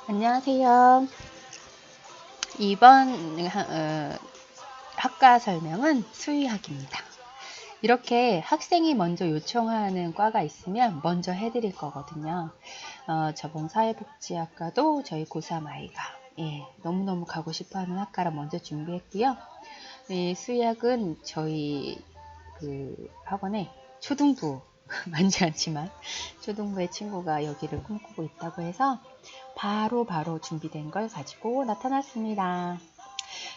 안녕하세요. 이번 학과 설명은 수의학입니다. 이렇게 학생이 먼저 요청하는 과가 있으면 먼저 해드릴 거거든요. 저번 사회복지학과도 저희 고3 아이가 너무너무 가고 싶어하는 학과라 먼저 준비했고요. 이 수의학은 저희 그 학원에 초등부 많지 않지만 초등부의 친구가 여기를 꿈꾸고 있다고 해서 바로 준비된 걸 가지고 나타났습니다.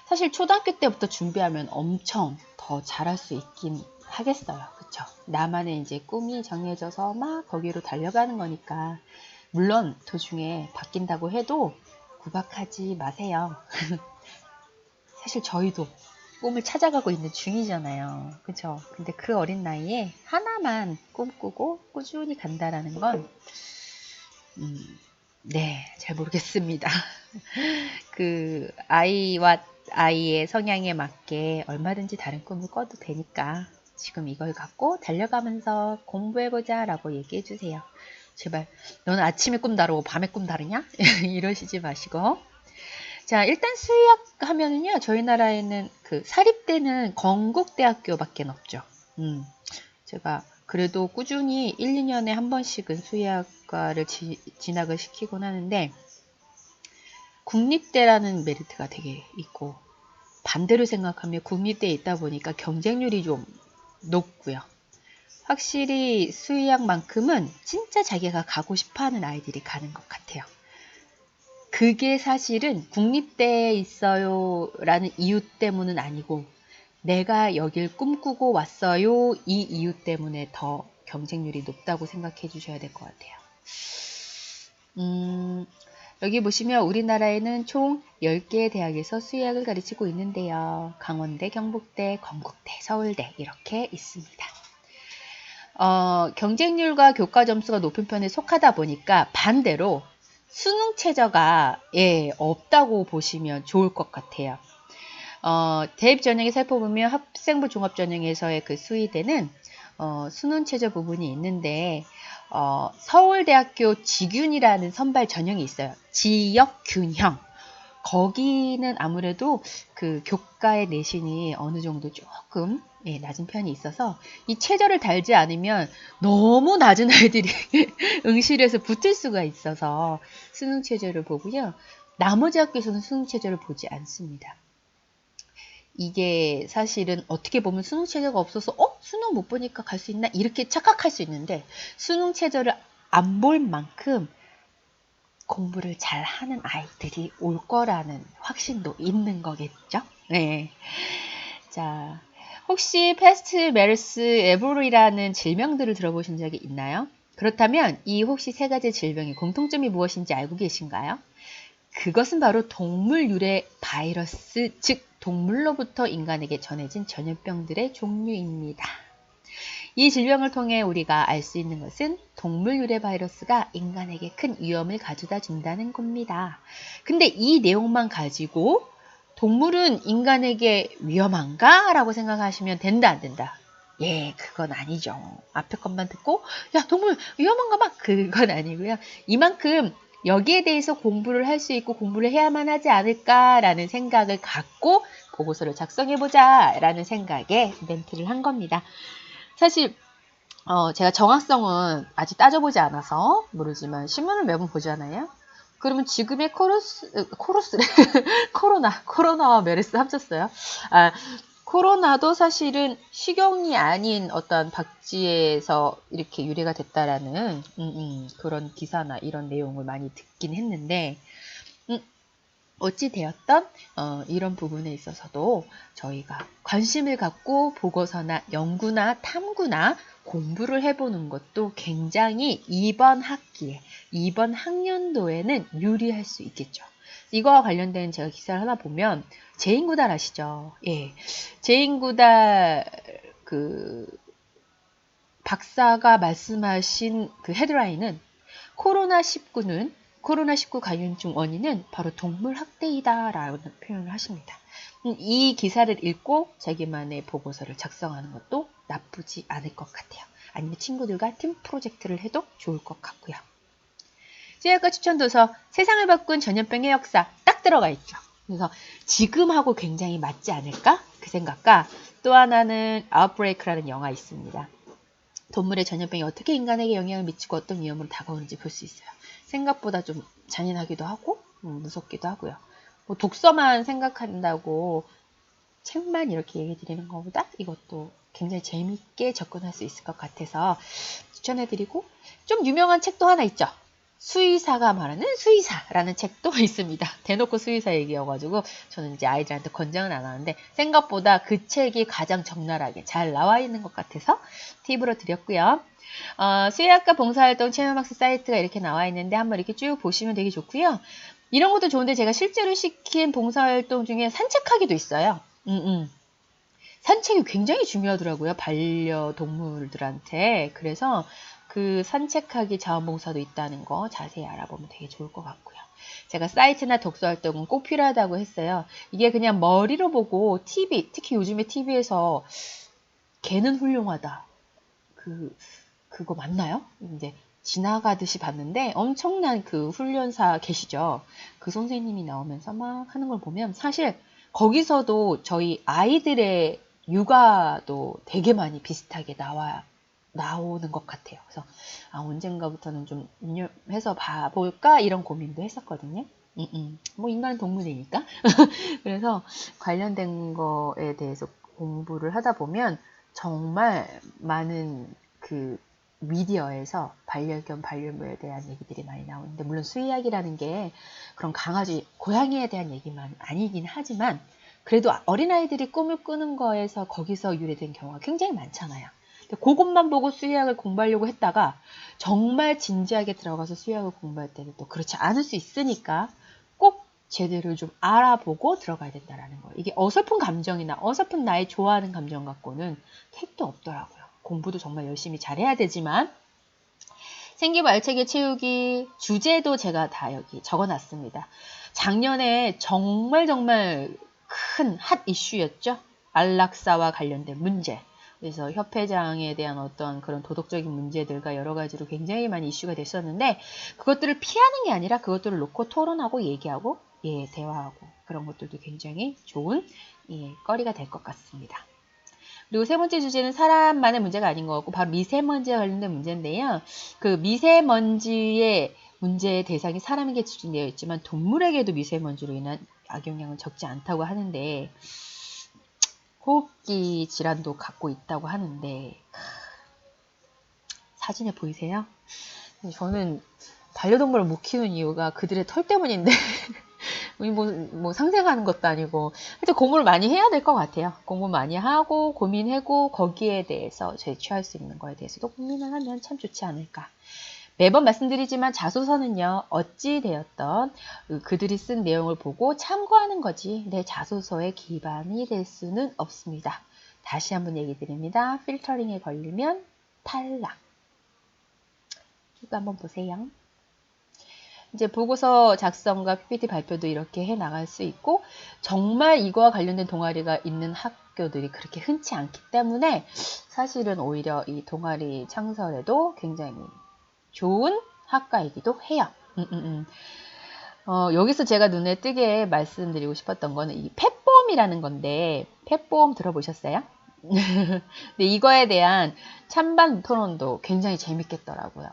사실 초등학교 때부터 준비하면 엄청 더 잘할 수 있긴 하겠어요. 그쵸? 나만의 이제 꿈이 정해져서 막 거기로 달려가는 거니까. 물론 도중에 바뀐다고 해도 구박하지 마세요. 사실 저희도 꿈을 찾아가고 있는 중이잖아요. 그쵸? 근데 그 어린 나이에 하나만 꿈꾸고 꾸준히 간다라는 건, 네, 잘 모르겠습니다. 그 아이와 아이의 성향에 맞게 얼마든지 다른 꿈을 꿔도 되니까 지금 이걸 갖고 달려가면서 공부해보자 라고 얘기해 주세요. 제발 너는 아침에 꿈 다르고 밤에 꿈 다르냐? 이러시지 마시고. 자, 일단 수의학 하면은요, 저희 나라에는 그 사립대는 건국대학교밖에 없죠. 제가 그래도 꾸준히 1, 2년에 한 번씩은 수의학과를 진학을 시키곤 하는데, 국립대라는 메리트가 되게 있고, 반대로 생각하면 국립대에 있다 보니까 경쟁률이 좀 높고요. 확실히 수의학만큼은 진짜 자기가 가고 싶어하는 아이들이 가는 것 같아요. 그게 사실은 국립대에 있어요 라는 이유 때문은 아니고 내가 여길 꿈꾸고 왔어요 이 이유 때문에 더 경쟁률이 높다고 생각해 주셔야 될 것 같아요. 여기 보시면 우리나라에는 총 10개의 대학에서 수의학을 가르치고 있는데요. 강원대, 경북대, 건국대, 서울대 이렇게 있습니다. 경쟁률과 교과 점수가 높은 편에 속하다 보니까 반대로 수능 최저가 없다고 보시면 좋을 것 같아요. 대입 전형에 살펴보면 학생부 종합전형에서의 그 수의대는 수능 최저 부분이 있는데 서울대학교 지균이라는 선발 전형이 있어요. 지역균형. 거기는 아무래도 그 교과의 내신이 어느 정도 조금 낮은 편이 있어서 이 최저를 달지 않으면 너무 낮은 아이들이 응시를 해서 붙을 수가 있어서 수능 최저를 보고요. 나머지 학교에서는 수능 최저를 보지 않습니다. 이게 사실은 어떻게 보면 수능 최저가 없어서 수능 못 보니까 갈 수 있나? 이렇게 착각할 수 있는데 수능 최저를 안 볼 만큼 공부를 잘하는 아이들이 올 거라는 확신도 있는 거겠죠? 네. 자, 혹시 패스트, 메르스, 에보르라는 질병들을 들어보신 적이 있나요? 그렇다면 이 혹시 세 가지 질병의 공통점이 무엇인지 알고 계신가요? 그것은 바로 동물 유래 바이러스, 즉 동물로부터 인간에게 전해진 전염병들의 종류입니다. 이 질병을 통해 우리가 알 수 있는 것은 동물 유래 바이러스가 인간에게 큰 위험을 가져다 준다는 겁니다. 근데 이 내용만 가지고 동물은 인간에게 위험한가? 라고 생각하시면 된다, 안 된다? 그건 아니죠. 앞에 것만 듣고, 야, 동물 위험한가 봐? 그건 아니고요. 이만큼 여기에 대해서 공부를 할 수 있고 공부를 해야만 하지 않을까라는 생각을 갖고 보고서를 작성해보자 라는 생각에 멘트를 한 겁니다. 사실 제가 정확성은 아직 따져보지 않아서 모르지만 신문을 매번 보잖아요. 그러면 지금의 코로스래 코로나와 메르스 합쳤어요. 코로나도 사실은 식용이 아닌 어떤 박쥐에서 이렇게 유래가 됐다라는 그런 기사나 이런 내용을 많이 듣긴 했는데 어찌 되었던 이런 부분에 있어서도 저희가 관심을 갖고 보고서나 연구나 탐구나 공부를 해보는 것도 굉장히 이번 학기에, 이번 학년도에는 유리할 수 있겠죠. 이거와 관련된 제가 기사를 하나 보면 제인구달 아시죠? 제인구달 그 박사가 말씀하신 그 헤드라인은 코로나19 감염증 원인은 바로 동물 학대이다 라는 표현을 하십니다. 이 기사를 읽고 자기만의 보고서를 작성하는 것도 나쁘지 않을 것 같아요. 아니면 친구들과 팀 프로젝트를 해도 좋을 것 같고요. 수의학과 추천 도서 세상을 바꾼 전염병의 역사 딱 들어가 있죠. 그래서 지금하고 굉장히 맞지 않을까? 그 생각과 또 하나는 아웃브레이크라는 영화 있습니다. 동물의 전염병이 어떻게 인간에게 영향을 미치고 어떤 위험으로 다가오는지 볼 수 있어요. 생각보다 좀 잔인하기도 하고 무섭기도 하고요. 뭐 독서만 생각한다고 책만 이렇게 얘기 드리는 것보다 이것도 굉장히 재밌게 접근할 수 있을 것 같아서 추천해드리고, 좀 유명한 책도 하나 있죠. 수의사가 말하는 수의사라는 책도 있습니다. 대놓고 수의사 얘기여가지고 저는 이제 아이들한테 권장은 안 하는데 생각보다 그 책이 가장 적나라하게 잘 나와 있는 것 같아서 팁으로 드렸고요. 수의학과 봉사활동 체험학습 사이트가 이렇게 나와 있는데 한번 이렇게 쭉 보시면 되게 좋고요. 이런 것도 좋은데 제가 실제로 시킨 봉사활동 중에 산책하기도 있어요. 산책이 굉장히 중요하더라고요. 반려동물들한테. 그래서 그 산책하기 자원봉사도 있다는 거 자세히 알아보면 되게 좋을 것 같고요. 제가 사이트나 독서활동은 꼭 필요하다고 했어요. 이게 그냥 머리로 보고 TV, 특히 요즘에 TV에서 개는 훌륭하다. 그거 맞나요? 이제 지나가듯이 봤는데 엄청난 그 훈련사 계시죠. 그 선생님이 나오면서 막 하는 걸 보면 사실 거기서도 저희 아이들의 육아도 되게 많이 비슷하게 나오는 것 같아요. 그래서 언젠가부터는 좀 인용해서 봐볼까 이런 고민도 했었거든요. 뭐 인간은 동물이니까. 그래서 관련된 거에 대해서 공부를 하다 보면 정말 많은 그 미디어에서 반려견, 반려묘에 대한 얘기들이 많이 나오는데, 물론 수의학이라는 게 그런 강아지, 고양이에 대한 얘기만 아니긴 하지만 그래도 어린아이들이 꿈을 꾸는 거에서 거기서 유래된 경우가 굉장히 많잖아요. 그것만 보고 수의학을 공부하려고 했다가 정말 진지하게 들어가서 수의학을 공부할 때는 또 그렇지 않을 수 있으니까 꼭 제대로 좀 알아보고 들어가야 된다는 거예요. 이게 어설픈 감정이나 어설픈 나의 좋아하는 감정 갖고는 택도 없더라고요. 공부도 정말 열심히 잘해야 되지만, 생기부 알차게 채우기 주제도 제가 다 여기 적어놨습니다. 작년에 정말 큰 핫 이슈였죠. 안락사와 관련된 문제. 그래서 협회장에 대한 어떤 그런 도덕적인 문제들과 여러 가지로 굉장히 많이 이슈가 됐었는데, 그것들을 피하는 게 아니라 그것들을 놓고 토론하고 얘기하고 대화하고 그런 것들도 굉장히 좋은 거리가 될 것 같습니다. 그리고 세 번째 주제는 사람만의 문제가 아닌 것 같고 바로 미세먼지와 관련된 문제인데요. 그 미세먼지의 문제의 대상이 사람에게 집중되어 있지만 동물에게도 미세먼지로 인한 악영향은 적지 않다고 하는데, 호흡기 질환도 갖고 있다고 하는데, 사진에 보이세요? 저는 반려동물을 못 키우는 이유가 그들의 털 때문인데 뭐 상생하는 것도 아니고 하여튼 공부를 많이 해야 될 것 같아요. 공부 많이 하고 고민하고 거기에 대해서 제취할 수 있는 거에 대해서도 고민을 하면 참 좋지 않을까. 매번 말씀드리지만 자소서는요, 어찌 되었던 그들이 쓴 내용을 보고 참고하는 거지 내 자소서의 기반이 될 수는 없습니다. 다시 한번 얘기 드립니다. 필터링에 걸리면 탈락. 이거 한번 보세요. 이제 보고서 작성과 PPT 발표도 이렇게 해 나갈 수 있고, 정말 이거와 관련된 동아리가 있는 학교들이 그렇게 흔치 않기 때문에 사실은 오히려 이 동아리 창설에도 굉장히 좋은 학과이기도 해요. 여기서 제가 눈에 띄게 말씀드리고 싶었던 거는 이 펫보험이라는 건데, 펫보험 들어보셨어요? 근데 이거에 대한 찬반 토론도 굉장히 재밌겠더라고요.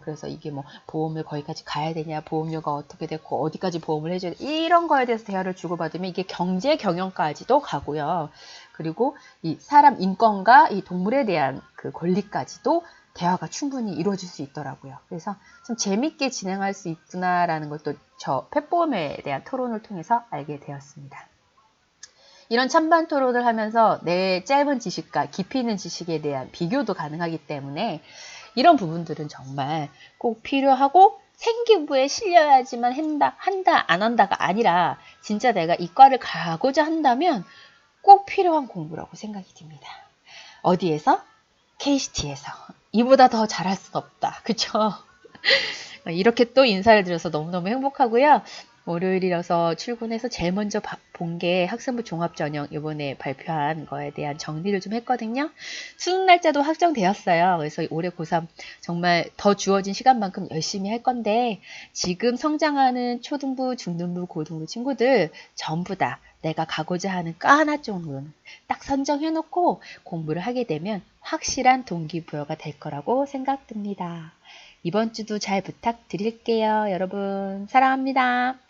그래서 이게 뭐 보험을 거기까지 가야 되냐, 보험료가 어떻게 됐고 어디까지 보험을 해줘야 돼, 이런 거에 대해서 대화를 주고받으면 이게 경제 경영까지도 가고요. 그리고 이 사람 인권과 이 동물에 대한 그 권리까지도 대화가 충분히 이루어질 수 있더라고요. 그래서 좀 재밌게 진행할 수 있구나라는 것도 저 펫보험에 대한 토론을 통해서 알게 되었습니다. 이런 찬반 토론을 하면서 내 짧은 지식과 깊이 있는 지식에 대한 비교도 가능하기 때문에 이런 부분들은 정말 꼭 필요하고, 생기부에 실려야지만 한다, 안 한다가 아니라 진짜 내가 이과를 가고자 한다면 꼭 필요한 공부라고 생각이 듭니다. 어디에서? KCT에서. 이보다 더 잘할 순 없다. 그쵸? 이렇게 또 인사를 드려서 너무너무 행복하고요. 월요일이라서 출근해서 제일 먼저 본 게 학생부 종합전형 이번에 발표한 거에 대한 정리를 좀 했거든요. 수능 날짜도 확정되었어요. 그래서 올해 고3 정말 더 주어진 시간만큼 열심히 할 건데 지금 성장하는 초등부, 중등부, 고등부 친구들 전부 다 내가 가고자 하는 과 하나 정도는 딱 선정해놓고 공부를 하게 되면 확실한 동기부여가 될 거라고 생각됩니다. 이번 주도 잘 부탁드릴게요. 여러분 사랑합니다.